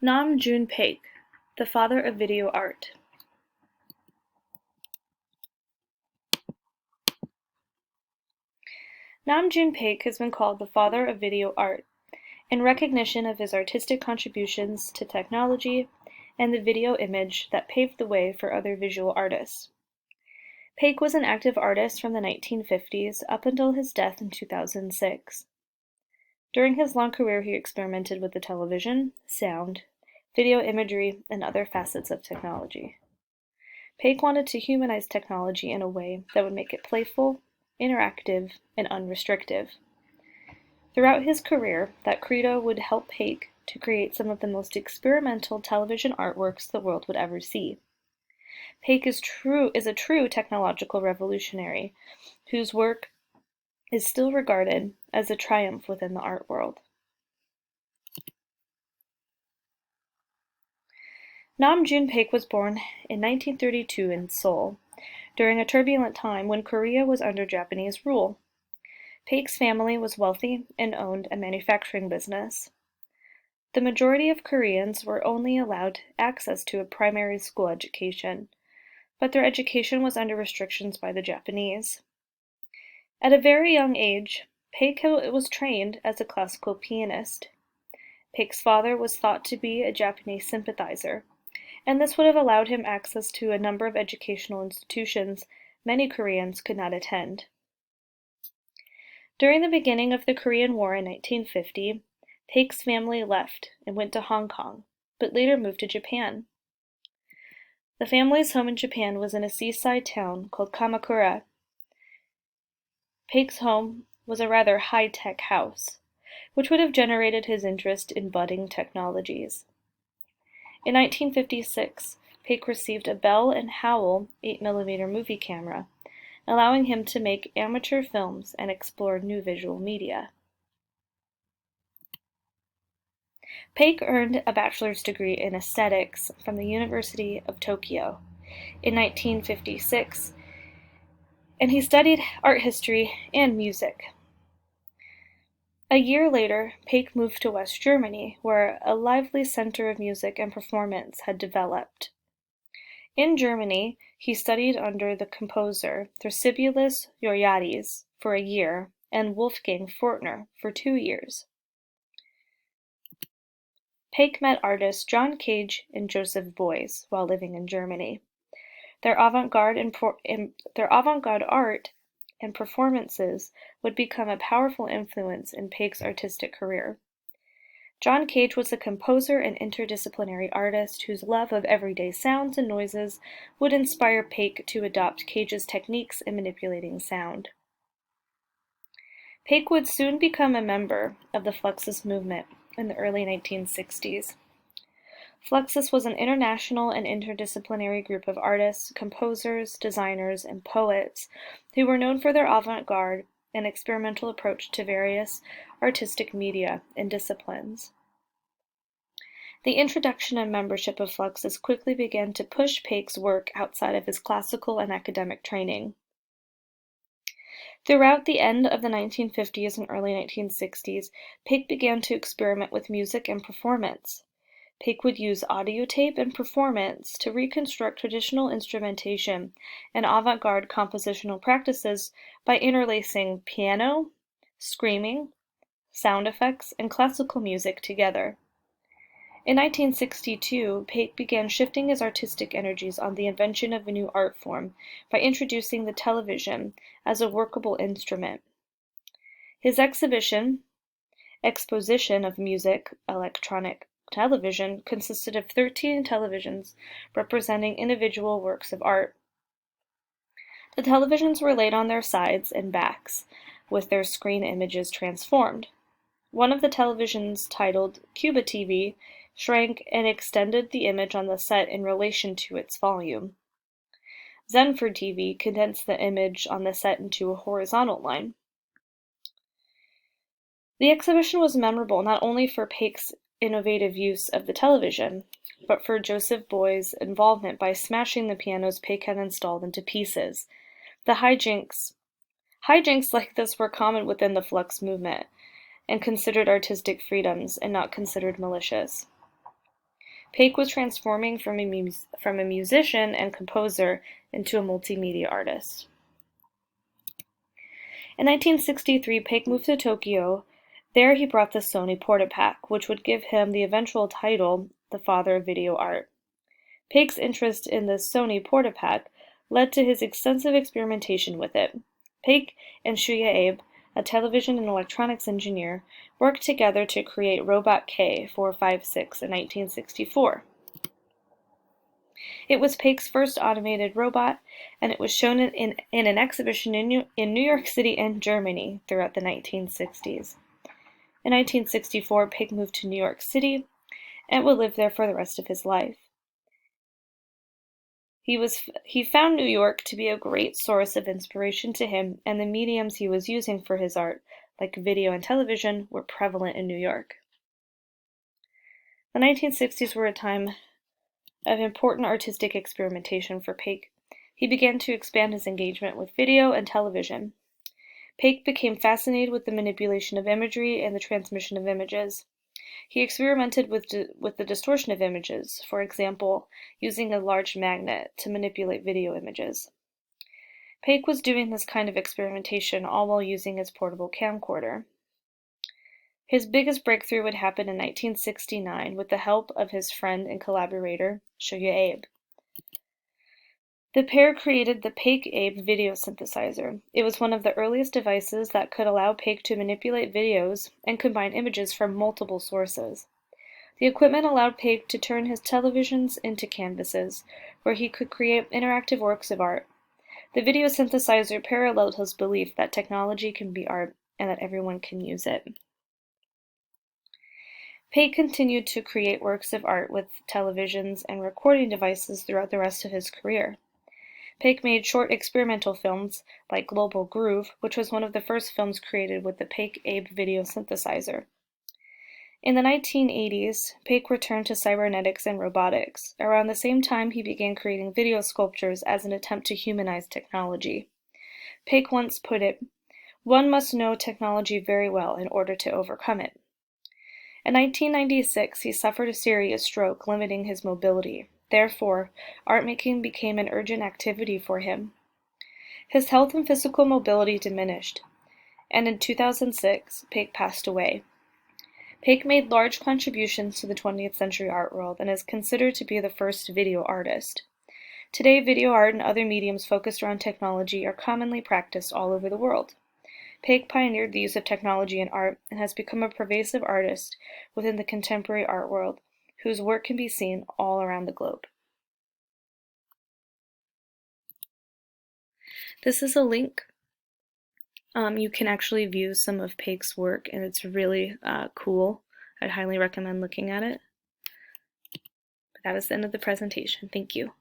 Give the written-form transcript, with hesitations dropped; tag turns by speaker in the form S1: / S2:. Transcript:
S1: June Paik, the father of video art. June Paik has been called the father of video art in recognition of his artistic contributions to technology and the video image that paved the way for other visual artists. Paik was an active artist from the 1950s up until his death in 2006. During his long career, he experimented with the television, sound, video imagery, and other facets of technology. Paik wanted to humanize technology in a way that would make it playful, interactive, and unrestrictive. Throughout his career, that credo would help Paik to create some of the most experimental television artworks the world would ever see. Paik is a true technological revolutionary, whose work is still regarded as a triumph within the art world. June Paik was born in 1932 in Seoul, during a turbulent time when Korea was under Japanese rule. Paik's family was wealthy and owned a manufacturing business. The majority of Koreans were only allowed access to a primary school education, but their education was under restrictions by the Japanese. At a very young age, Paik was trained as a classical pianist. Paik's father was thought to be a Japanese sympathizer, and this would have allowed him access to a number of educational institutions many Koreans could not attend. During the beginning of the Korean War in 1950, Paik's family left and went to Hong Kong, but later moved to Japan. The family's home in Japan was in a seaside town called Kamakura. Paik's home was a rather high-tech house, which would have generated his interest in budding technologies. In 1956, Paik received a Bell & Howell 8mm movie camera, allowing him to make amateur films and explore new visual media. Paik earned a bachelor's degree in aesthetics from the University of Tokyo in 1956, and he studied art history and music. A year later, Paik moved to West Germany, where a lively center of music and performance had developed. In Germany, he studied under the composer Thrasybulus Euryades for a year and Wolfgang Fortner for 2 years. Paik met artists John Cage and Joseph Beuys while living in Germany. Their avant-garde art and performances would become a powerful influence in Paik's artistic career. John Cage was a composer and interdisciplinary artist whose love of everyday sounds and noises would inspire Paik to adopt Cage's techniques in manipulating sound. Paik would soon become a member of the Fluxus movement in the early 1960s. Fluxus was an international and interdisciplinary group of artists, composers, designers, and poets who were known for their avant-garde and experimental approach to various artistic media and disciplines. The introduction and membership of Fluxus quickly began to push Paik's work outside of his classical and academic training. Throughout the end of the 1950s and early 1960s, Paik began to experiment with music and performance. Paik would use audio tape and performance to reconstruct traditional instrumentation and avant-garde compositional practices by interlacing piano, screaming, sound effects, and classical music together. In 1962, Paik began shifting his artistic energies on the invention of a new art form by introducing the television as a workable instrument. His exposition of music, electronic television consisted of 13 televisions representing individual works of art. The televisions were laid on their sides and backs, with their screen images transformed. One of the televisions, titled Cuba TV, shrank and extended the image on the set in relation to its volume. Zenford TV condensed the image on the set into a horizontal line. The exhibition was memorable not only for Paik's innovative use of the television, but for Joseph Beuys' involvement by smashing the pianos Paik had installed into pieces. The hijinks like this were common within the Flux movement, and considered artistic freedoms and not considered malicious. Paik was transforming from a musician and composer into a multimedia artist. In 1963, Paik moved to Tokyo. There he brought the Sony Portapak, which would give him the eventual title, the father of video art. Paik's interest in the Sony Portapak led to his extensive experimentation with it. Paik and Shuya Abe, a television and electronics engineer, worked together to create Robot K456 in 1964. It was Paik's first automated robot, and it was shown in an exhibition in New York City and Germany throughout the 1960s. In 1964, Paik moved to New York City and would live there for the rest of his life. He found New York to be a great source of inspiration to him, and the mediums he was using for his art, like video and television, were prevalent in New York. The 1960s were a time of important artistic experimentation for Paik. He began to expand his engagement with video and television. Paik became fascinated with the manipulation of imagery and the transmission of images. He experimented with the distortion of images, for example, using a large magnet to manipulate video images. Paik was doing this kind of experimentation all while using his portable camcorder. His biggest breakthrough would happen in 1969 with the help of his friend and collaborator, Shuya Abe. The pair created the Paik-Abe video synthesizer. It was one of the earliest devices that could allow Paik to manipulate videos and combine images from multiple sources. The equipment allowed Paik to turn his televisions into canvases, where he could create interactive works of art. The video synthesizer paralleled his belief that technology can be art and that everyone can use it. Paik continued to create works of art with televisions and recording devices throughout the rest of his career. Paik made short experimental films like Global Groove, which was one of the first films created with the Paik-Abe video synthesizer. In the 1980s, Paik returned to cybernetics and robotics. Around the same time, he began creating video sculptures as an attempt to humanize technology. Paik once put it, "One must know technology very well in order to overcome it." In 1996, he suffered a serious stroke, limiting his mobility. Therefore, art making became an urgent activity for him. His health and physical mobility diminished, and in 2006, Paik passed away. Paik made large contributions to the 20th century art world and is considered to be the first video artist. Today, video art and other mediums focused around technology are commonly practiced all over the world. Paik pioneered the use of technology in art and has become a pervasive artist within the contemporary art world, whose work can be seen all around the globe. This is a link. You can actually view some of Paik's work, and it's really cool. I'd highly recommend looking at it. But that was the end of the presentation. Thank you.